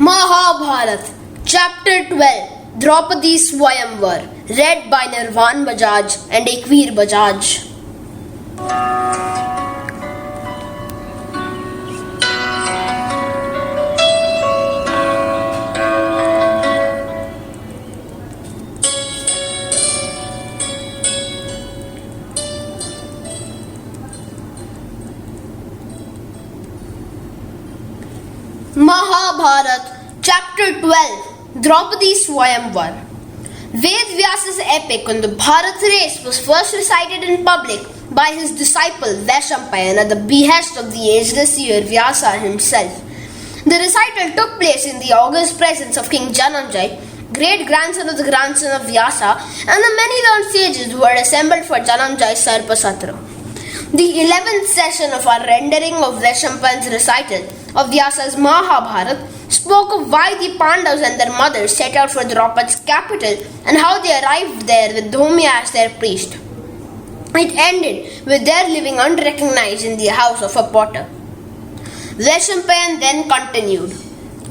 Mahabharata, Chapter 12, Draupadi's Swayamvar, read by Nirvan Bajaj and Ekveer Bajaj. Mahabharata, Chapter 12, Draupadi's Swayamvar. Ved Vyasa's epic on the Bharat race was first recited in public by his disciple Vaishampayan at the behest of the ageless seer Vyasa himself. The recital took place in the august presence of King Janamjay, great-grandson of the grandson of Vyasa, and the many learned sages who had assembled for Janamjay's Sarpasatra. The 11th session of our rendering of Vaishampayan's recital of Vyasa's Mahabharata spoke of why the Pandavas and their mothers set out for Draupadi's capital and how they arrived there with Dhomya as their priest. It ended with their living unrecognized in the house of a potter. Vaishampayan then continued.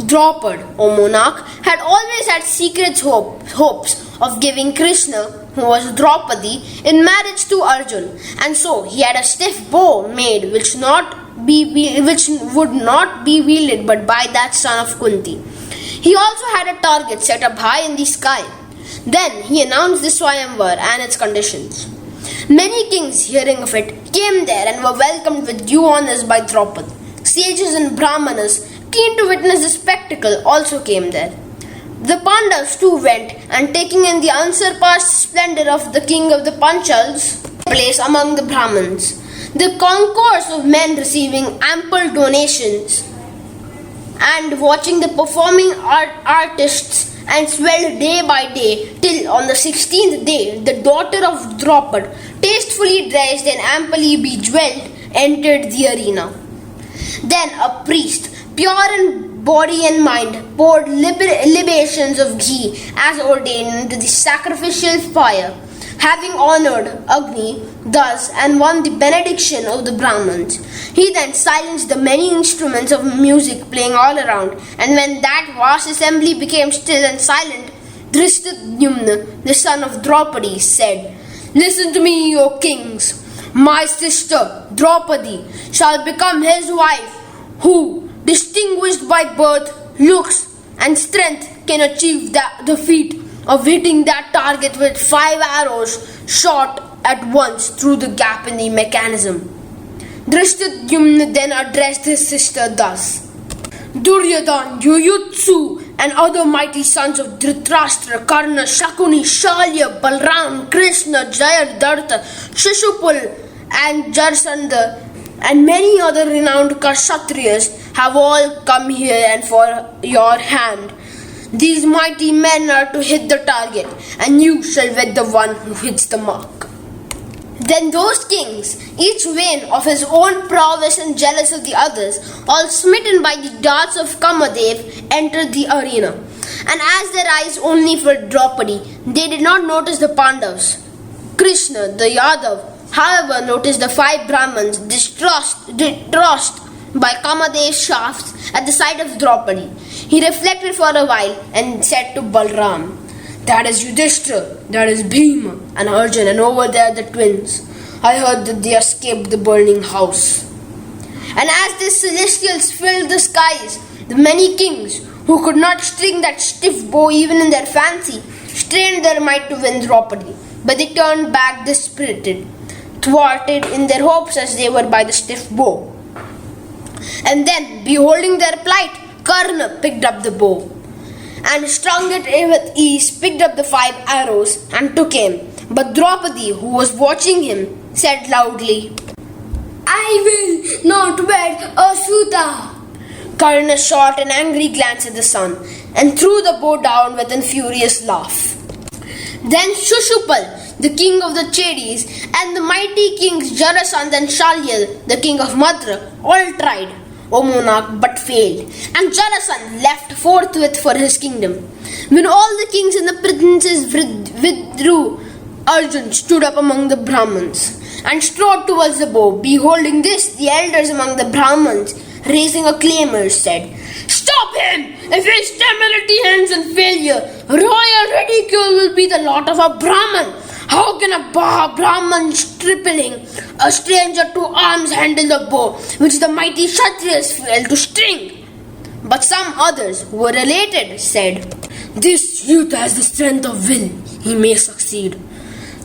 Draupadi, O monarch, had always had secret hopes of giving Krishna, who was Draupadi, in marriage to Arjun, and so he had a stiff bow made which would not be wielded but by that son of Kunti. He also had a target set up high in the sky. Then he announced the Swayamvar and its conditions. Many kings, hearing of it, came there and were welcomed with due honors by Draupadi. Sages and Brahmanas, keen to witness the spectacle, also came there. The Pandavas too went, and taking in the unsurpassed splendor of the king of the Panchals, place among the Brahmins. The concourse of men receiving ample donations and watching the performing artists and swelled day by day till on the 16th day the daughter of Draupadi, tastefully dressed and amply bejewelled, entered the arena. Then a priest, pure in body and mind, poured libations of ghee as ordained into the sacrificial fire. Having honored Agni thus and won the benediction of the Brahmins, he then silenced the many instruments of music playing all around, and when that vast assembly became still and silent, Drishtadyumna, the son of Draupadi, said, Listen to me, O kings! My sister, Draupadi, shall become his wife, who, distinguished by birth, looks, and strength, can achieve the feat of hitting that target with 5 arrows shot at once through the gap in the mechanism. Drishtadyumna then addressed his sister thus. Duryodhan, Yuyutsu, and other mighty sons of Dhritarashtra, Karna, Shakuni, Shalya, Balram, Krishna, Jayadratha, Shishupal, and Jarasandha, and many other renowned Kshatriyas have all come here and for your hand. These mighty men are to hit the target, and you shall wed the one who hits the mark. Then those kings, each vain of his own prowess and jealous of the others, all smitten by the darts of Kamadev, entered the arena. And as their eyes only for Draupadi, they did not notice the Pandavas. Krishna, the Yadav, however, noticed the 5 Brahmins distressed by Kamadev's shafts at the sight of Draupadi. He reflected for a while and said to Balram, That is Yudhishthira, that is Bhima and Arjun, and over there the twins. I heard that they escaped the burning house. And as the celestials filled the skies, the many kings, who could not string that stiff bow even in their fancy, strained their might to win Draupadi, but they turned back dispirited, thwarted in their hopes as they were by the stiff bow. And then, beholding their plight, Karna picked up the bow, and strung it with ease, picked up the 5 arrows, and took aim. But Draupadi, who was watching him, said loudly, I will not wed a Suta. Karna shot an angry glance at the sun, and threw the bow down with a furious laugh. Then Shushupal, the king of the Chedis, and the mighty kings Jarasandha and Shalyal, the king of Madra, all tried, O monarch, but failed, and Jarasandha left forthwith for his kingdom. When all the kings and the princes withdrew, Arjun stood up among the Brahmins and strode towards the bow. Beholding this, the elders among the Brahmins, raising a clamor, said, Stop him! if his temerity ends in failure, royal ridicule will be the lot of a Brahman. How can a Brahman stripling, a stranger to arms, handle the bow which the mighty Kshatriyas fail to string? But some others who were related said, this youth has the strength of will, he may succeed.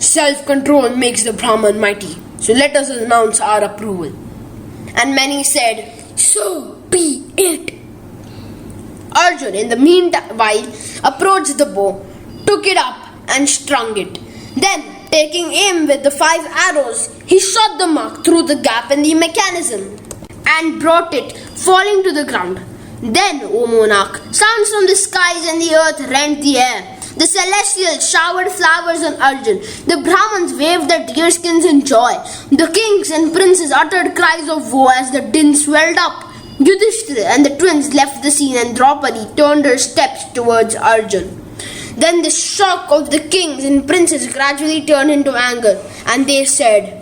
Self-control makes the Brahman mighty, so let us announce our approval. And many said, so be it. Arjun, in the meanwhile, approached the bow, took it up and strung it. Then, taking aim with the 5 arrows, he shot the mark through the gap in the mechanism and brought it falling to the ground. Then, O monarch, sounds from the skies and the earth rent the air. The celestials showered flowers on Arjun. The Brahmins waved their deerskins in joy. The kings and princes uttered cries of woe as the din swelled up. Yudhishthira and the twins left the scene and Draupadi turned her steps towards Arjun. Then the shock of the kings and princes gradually turned into anger, and they said,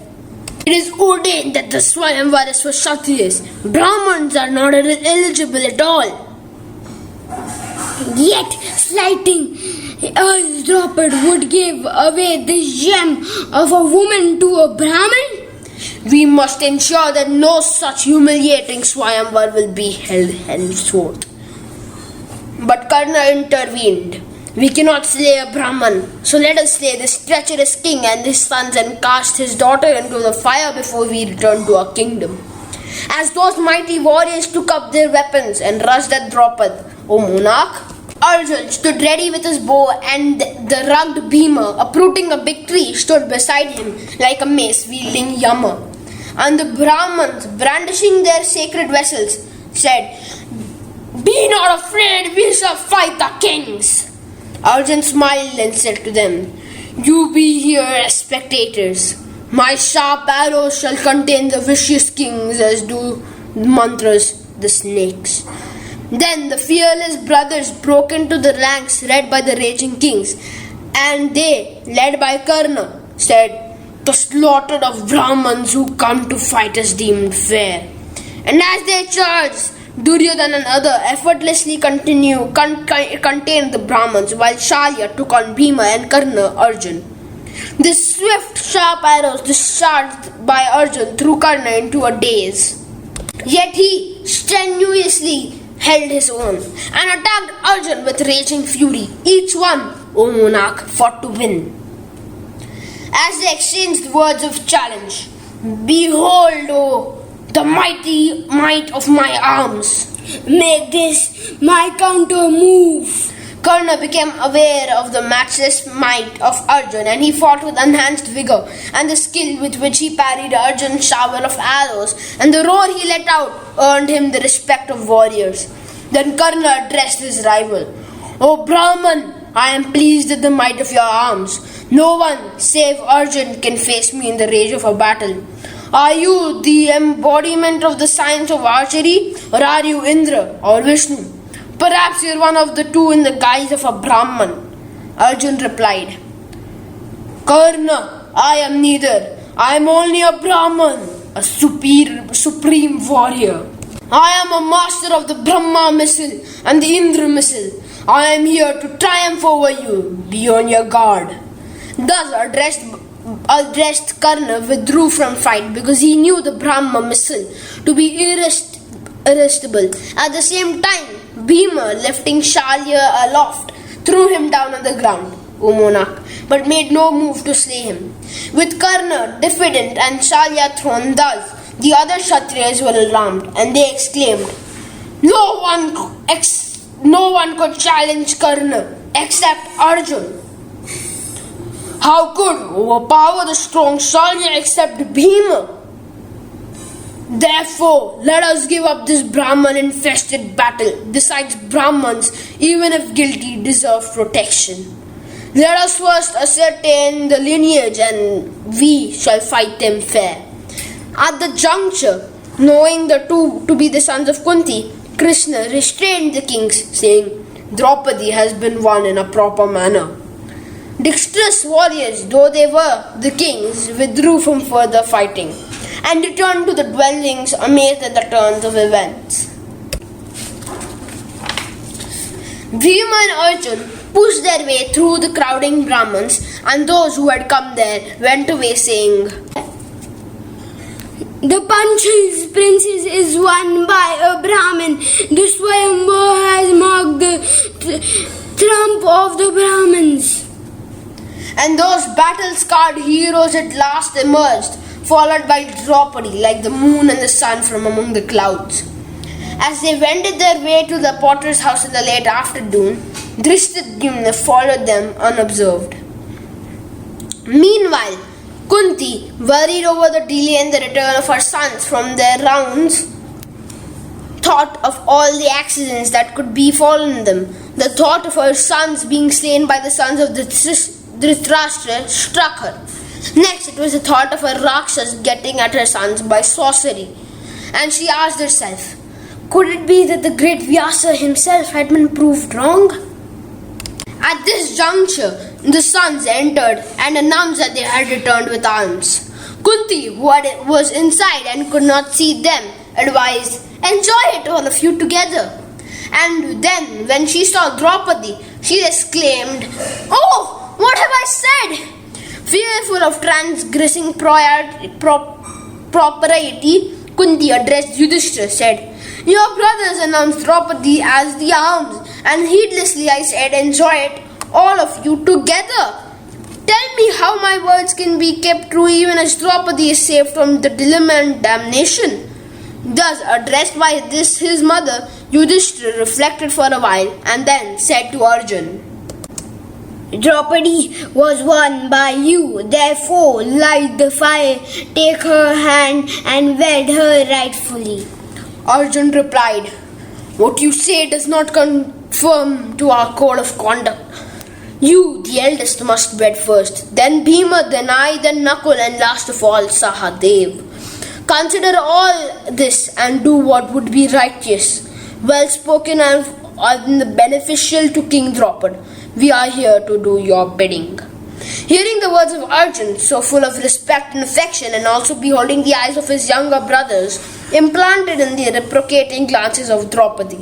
it is ordained that the Swayamvar is for Kshatriyas. Brahmins are not eligible at all. Yet, slighting us Draupadi would give away the gem of a woman to a Brahmin? We must ensure that no such humiliating Swayamvar will be held henceforth. But Karna intervened. We cannot slay a Brahman, so let us slay this treacherous king and his sons and cast his daughter into the fire before we return to our kingdom. As those mighty warriors took up their weapons and rushed at Draupadi, O monarch, Arjun stood ready with his bow, and the rugged Bhima, uprooting a big tree, stood beside him like a mace-wielding Yama. And the Brahmins, brandishing their sacred vessels, said, be not afraid, we shall fight the kings. Arjun smiled and said to them, you be here as spectators. My sharp arrows shall contain the vicious kings as do mantras the snakes. Then the fearless brothers broke into the ranks led by the raging kings, and they, led by Karna, said, the slaughter of Brahmins who come to fight is deemed fair. And as they charged, Duryodhana and other effortlessly contained the Brahmins, while Shalya took on Bhima and Karna Arjun. The swift, sharp arrows discharged by Arjun threw Karna into a daze. Yet he strenuously held his own and attacked Arjun with raging fury. Each one, O monarch, fought to win. As they exchanged words of challenge, behold, O the mighty might of my arms. Make this my counter move. Karna became aware of the matchless might of Arjun, and he fought with enhanced vigor, and the skill with which he parried Arjun's shower of arrows, and the roar he let out earned him the respect of warriors. Then Karna addressed his rival. O Brahman, I am pleased at the might of your arms. No one save Arjun can face me in the rage of a battle. Are you the embodiment of the science of archery, or are you Indra or Vishnu? Perhaps you are one of the two in the guise of a Brahman. Arjun replied, Karna, I am neither. I am only a Brahman, a supreme warrior. I am a master of the Brahma missile and the Indra missile. I am here to triumph over you. Be on your guard. Thus addressed Karna withdrew from fight because he knew the Brahma missile to be irresistible. At the same time, Bhima, lifting Shalya aloft, threw him down on the ground, O monarch, but made no move to slay him. With Karna diffident and Shalya thrown thus, the other Kshatriyas were alarmed, and they exclaimed, No one could challenge Karna except Arjun. How could overpower the strong Shalya except Bhima? Therefore, let us give up this Brahman-infested battle. Besides, Brahmans, even if guilty, deserve protection. Let us first ascertain the lineage, and we shall fight them fair. At the juncture, knowing the two to be the sons of Kunti, Krishna restrained the kings, saying, Draupadi has been won in a proper manner. Dexterous warriors, though they were, the kings withdrew from further fighting and returned to the dwellings amazed at the turns of events. Bhima and Arjun pushed their way through the crowding Brahmins, and those who had come there went away saying, "The Panch's princess is won by a Brahmin. The Swayamvar has marked the trump of the Brahmins." And those battle-scarred heroes at last emerged, followed by Draupadi like the moon and the sun from among the clouds. As they wended their way to the potter's house in the late afternoon, Drishtadyumna followed them unobserved. Meanwhile, Kunti, worried over the delay in the return of her sons from their rounds, thought of all the accidents that could befallen them. The thought of her sons being slain by the sons of Dhritarashtra struck her. Next, it was the thought of a Rakshas getting at her sons by sorcery. And she asked herself, could it be that the great Vyasa himself had been proved wrong? At this juncture, the sons entered and announced that they had returned with arms. Kunti, who was inside and could not see them, advised, "Enjoy it, all of you together." And then, when she saw Draupadi, she exclaimed, "Oh, what have I said?" Fearful of transgressing propriety, Kunti addressed Yudhishthira, said, "Your brothers announced Draupadi as the arms, and heedlessly I said, enjoy it, all of you together. Tell me how my words can be kept true even as Draupadi is saved from the dilemma and damnation." Thus, addressed by this his mother, Yudhishthira reflected for a while and then said to Arjun, "Draupadi was won by you, therefore light the fire, take her hand and wed her rightfully." Arjun replied, "What you say does not conform to our code of conduct. You, the eldest, must wed first, then Bhima, then I, then Nakul, and last of all, Sahadev. Consider all this and do what would be righteous, well spoken, and beneficial to King Draupad. We are here to do your bidding." Hearing the words of Arjun, so full of respect and affection, and also beholding the eyes of his younger brothers implanted in the reprobating glances of Draupadi,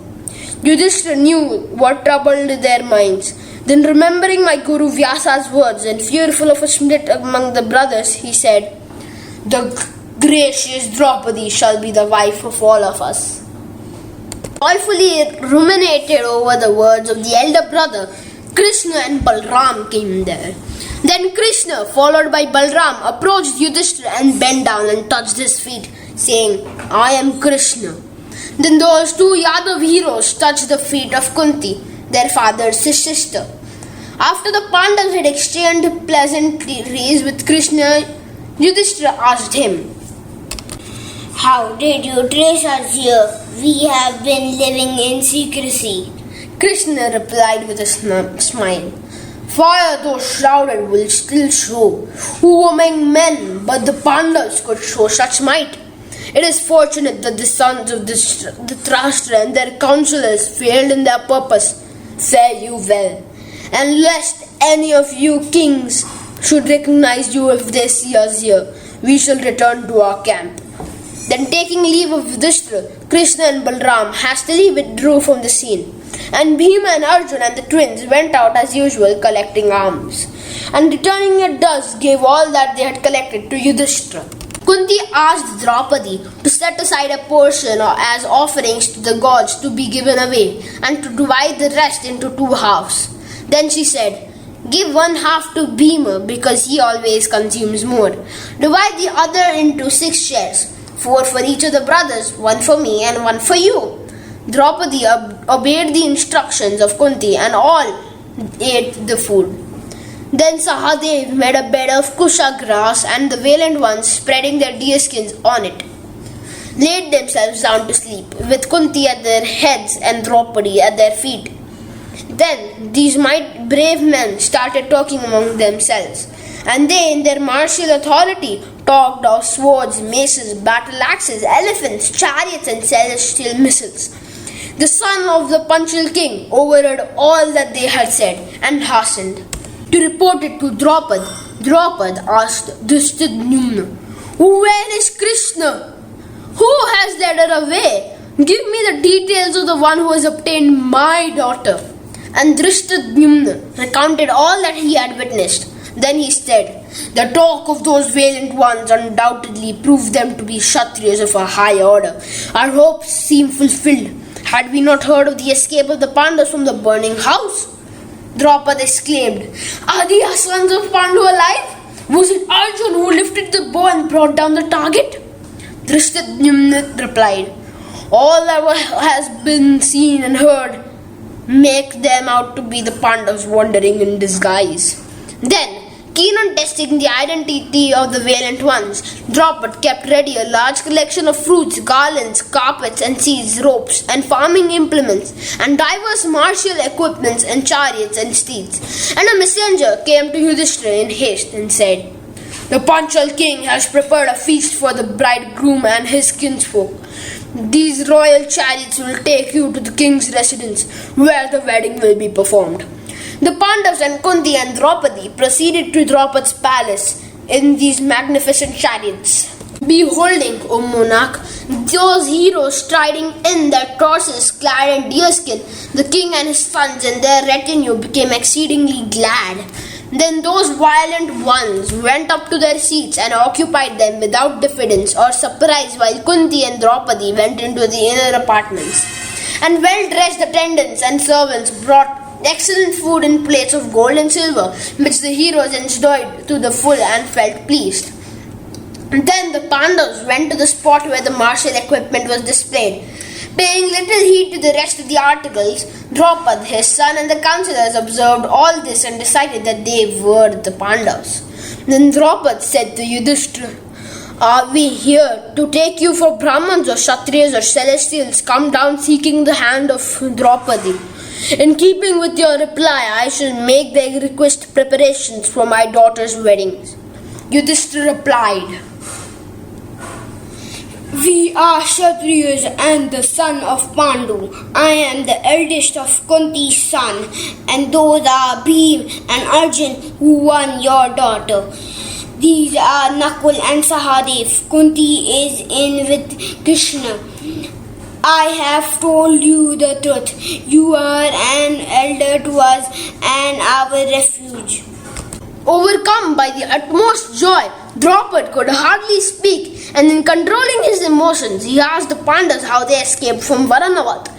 Yudhishthira knew what troubled their minds. Then, remembering my Guru Vyasa's words and fearful of a split among the brothers, he said, "The gracious Draupadi shall be the wife of all of us." Joyfully ruminated over the words of the elder brother, Krishna and Balram came there. Then Krishna, followed by Balram, approached Yudhishthira and bent down and touched his feet, saying, "I am Krishna." Then those two Yadav heroes touched the feet of Kunti, their father's sister. After the Pandavas had exchanged pleasantries with Krishna, Yudhishthira asked him, "How did you trace us here? We have been living in secrecy." Krishna replied with a smile, "Fire though shrouded will still show who among men but the Pandavas could show such might. It is fortunate that the sons of Dhritarashtra and their counselors failed in their purpose. Fare you well, and lest any of you kings should recognize you if they see us here, we shall return to our camp." Then, taking leave of Yudhishthira, Krishna and Balram hastily withdrew from the scene, and Bhima and Arjun and the twins went out as usual collecting arms, and returning at dusk gave all that they had collected to Yudhishthira. Kunti asked Draupadi to set aside a portion as offerings to the gods to be given away, and to divide the rest into 2 halves. Then she said, "Give 1 half to Bhima because he always consumes more. Divide the other into 6 shares, 4 for each of the brothers, 1 for me and 1 for you." Draupadi obeyed the instructions of Kunti and all ate the food. Then Sahadev made a bed of kusha grass, and the valiant ones, spreading their deerskins on it, laid themselves down to sleep, with Kunti at their heads and Draupadi at their feet. Then these brave men started talking among themselves, and they, in their martial authority, talked of swords, maces, battle axes, elephants, chariots, and celestial missiles. The son of the Panchal king overheard all that they had said and hastened to report it to Draupad. Draupad asked Dhritarashtra, "Where is Krishna? Who has led her away? Give me the details of the one who has obtained my daughter." And Drishtadyumna recounted all that he had witnessed. Then he said, "The talk of those valiant ones undoubtedly proved them to be Kshatriyas of a high order. Our hopes seem fulfilled. Had we not heard of the escape of the Pandavas from the burning house?" Draupadi exclaimed, "Are the sons of Pandu alive? Was it Arjun who lifted the bow and brought down the target?" Drishtadyumna replied, "All that has been seen and heard make them out to be the Pandavas wandering in disguise." Then, keen on testing the identity of the valiant ones, Draupadi kept ready a large collection of fruits, garlands, carpets and seeds, ropes and farming implements, and diverse martial equipments and chariots and steeds. And a messenger came to Yudhishthira in haste and said, "The Panchal king has prepared a feast for the bridegroom and his kinsfolk. These royal chariots will take you to the king's residence, where the wedding will be performed." The Pandavas and Kunti and Draupadi proceeded to Draupadi's palace in these magnificent chariots. Beholding, O monarch, those heroes striding in their horses clad in deerskin, the king and his sons and their retinue became exceedingly glad. Then those violent ones went up to their seats and occupied them without diffidence or surprise, while Kunti and Draupadi went into the inner apartments. And well-dressed attendants and servants brought excellent food in plates of gold and silver, which the heroes enjoyed to the full and felt pleased. Then the Pandavas went to the spot where the martial equipment was displayed. Paying little heed to the rest of the articles, Draupadi, his son and the councillors observed all this and decided that they were the Pandavas. Then Draupadi said to Yudhishthira, "Are we here to take you for Brahmins or Kshatriyas or Celestials come down seeking the hand of Draupadi? In keeping with your reply, I shall make the request preparations for my daughter's weddings." Yudhishthira replied, "We are Kshatriyas and the son of Pandu. I am the eldest of Kunti's son, and those are Bhim and Arjun who won your daughter. These are Nakul and Sahadev. Kunti is in with Krishna. I have told you the truth. You are an elder to us and our refuge." Overcome by the utmost joy, Draupadi could hardly speak, and in controlling his emotions, he asked the Pandavas how they escaped from Varanavat.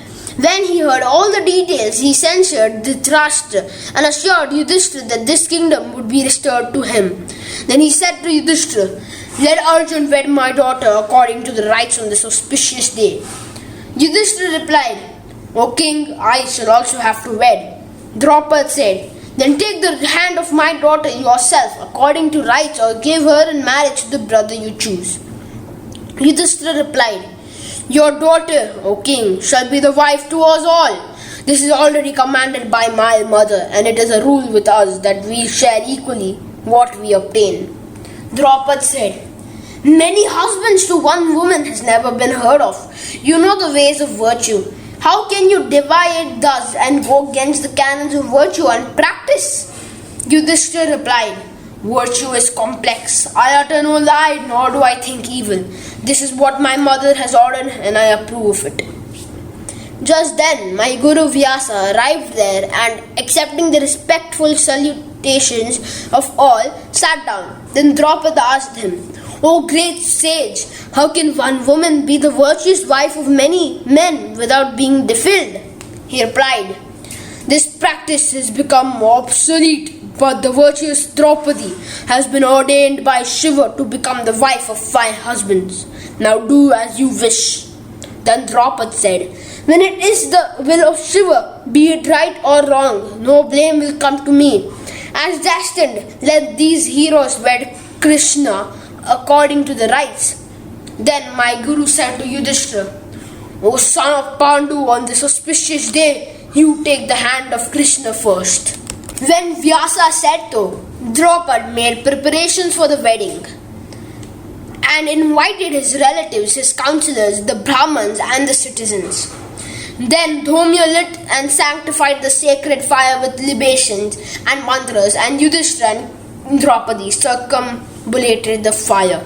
When he heard all the details, he censured Dhritarashtra and assured Yudhishthira that this kingdom would be restored to him. Then he said to Yudhishthira, "Let Arjun wed my daughter according to the rites on this auspicious day." Yudhishthira replied, "O king, I shall also have to wed." Draupadi said, "Then take the hand of my daughter yourself according to rites, or give her in marriage to the brother you choose." Yudhishthira replied, "Your daughter, O king, shall be the wife to us all. This is already commanded by my mother, and it is a rule with us that we share equally what we obtain." Draupadi said, "Many husbands to one woman has never been heard of. You know the ways of virtue. How can you divide thus and go against the canons of virtue and practice?" Yudhishthira replied, "Virtue is complex. I utter no lie, nor do I think evil. This is what my mother has ordered, and I approve of it." Just then, my Guru Vyasa arrived there and, accepting the respectful salutations of all, sat down. Then Draupadi asked him, "O great sage, how can one woman be the virtuous wife of many men without being defiled?" He replied, "This practice has become obsolete, but the virtuous Draupadi has been ordained by Shiva to become the wife of 5 husbands. Now do as you wish." Then Draupadi said, "When it is the will of Shiva, be it right or wrong, no blame will come to me. As destined, let these heroes wed Krishna according to the rites." Then my Guru said to Yudhishthira, "O son of Pandu, on this auspicious day, you take the hand of Krishna first." When Vyasa said so, Draupadi made preparations for the wedding and invited his relatives, his councillors, the Brahmins and the citizens. Then Dhomya lit and sanctified the sacred fire with libations and mantras, and Yudhishthira and Draupadi circumambulated the fire.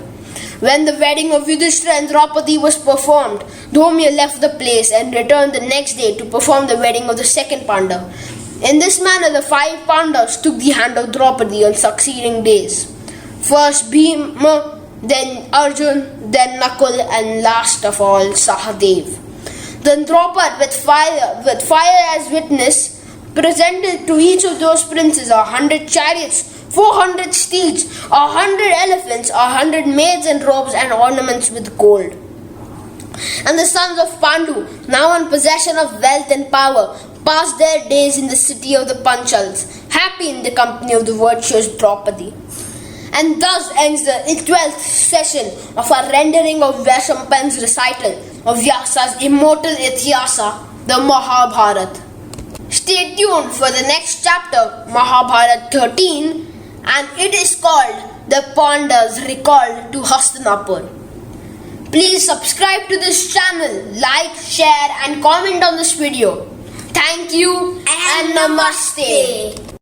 When the wedding of Yudhishthira and Draupadi was performed, Dhomya left the place and returned the next day to perform the wedding of the second Pandava. In this manner, the 5 Pandavas took the hand of Draupadi on succeeding days. First Bhima, then Arjun, then Nakul, and last of all Sahadev. Then Draupadi, with fire as witness, presented to each of those princes 100 chariots, 400 steeds, 100 elephants, 100 maids in robes and ornaments with gold. And the sons of Pandu, now in possession of wealth and power, passed their days in the city of the Panchals, happy in the company of the virtuous Draupadi. And thus ends the 12th session of our rendering of Vaishampan's recital of Vyasa's immortal Ityasa, the Mahabharata. Stay tuned for the next chapter, Mahabharata 13, and it is called The Pandavas Recalled to Hastinapur. Please subscribe to this channel, like, share and comment on this video. Thank you and Namaste.